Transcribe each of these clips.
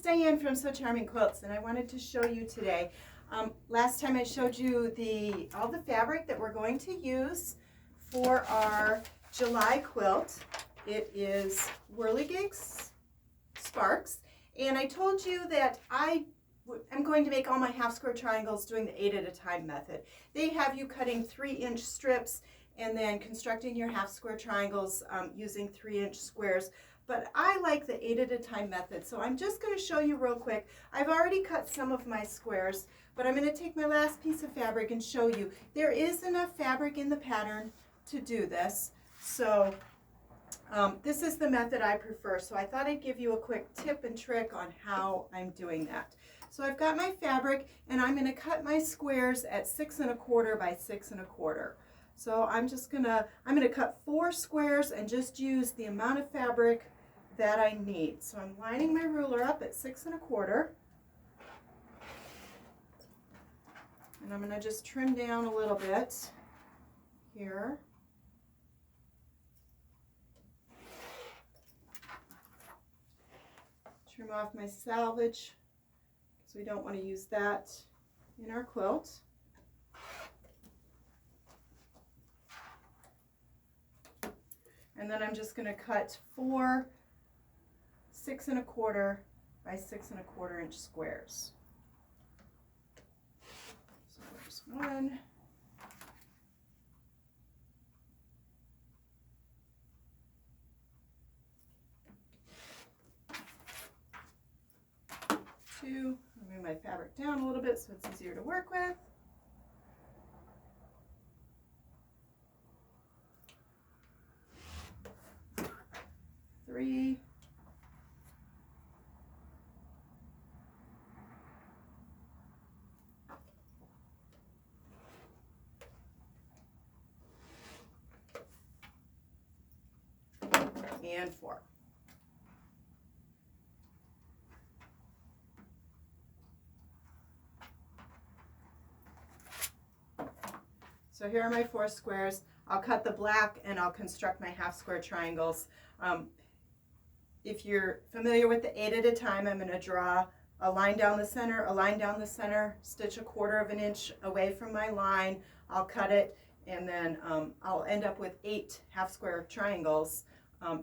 Diane from So Charming Quilts, and I wanted to show you today. Last time I showed you all the fabric that we're going to use for our July quilt. It is Whirling Sparks, and I told you that I'm going to make all my half square triangles doing the 8 at a time method. They have you cutting 3-inch strips and then constructing your half square triangles using 3-inch squares. But I like the 8 at a time method, so I'm just going to show you real quick. I've already cut some of my squares, but I'm going to take my last piece of fabric and show you. There is enough fabric in the pattern to do this, so this is the method I prefer. So I thought I'd give you a quick tip and trick on how I'm doing that. So I've got my fabric, and I'm going to cut my squares at 6 1/4 by 6 1/4. So I'm going to cut 4 squares and just use the amount of fabric that I need. So I'm lining my ruler up at 6 1/4, and I'm going to just trim down a little bit here. Trim off my salvage because we don't want to use that in our quilt. And then I'm just going to cut 4 6 1/4 by 6 1/4 inch squares. So there's 1. 2. I'll move my fabric down a little bit so it's easier to work with. 3. 4. So here are my 4 squares. I'll cut the black and I'll construct my half square triangles. If you're familiar with the 8 at a time, I'm going to draw a line down the center, a line down the center, stitch 1/4 inch away from my line. I'll cut it, and then I'll end up with 8 half square triangles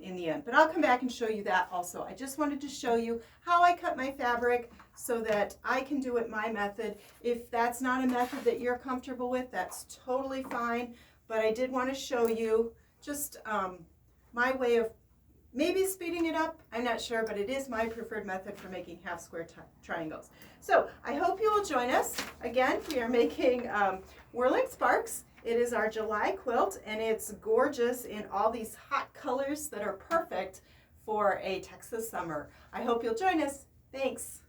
in the end. But I'll come back and show you that also. I just wanted to show you how I cut my fabric so that I can do it my method. If that's not a method that you're comfortable with, that's totally fine. But I did want to show you just my way of maybe speeding it up. I'm not sure, but it is my preferred method for making half square triangles. So I hope you will join us. Again, we are making Whirling Sparks. It is our July quilt, and it's gorgeous in all these hot colors that are perfect for a Texas summer. I hope you'll join us. Thanks.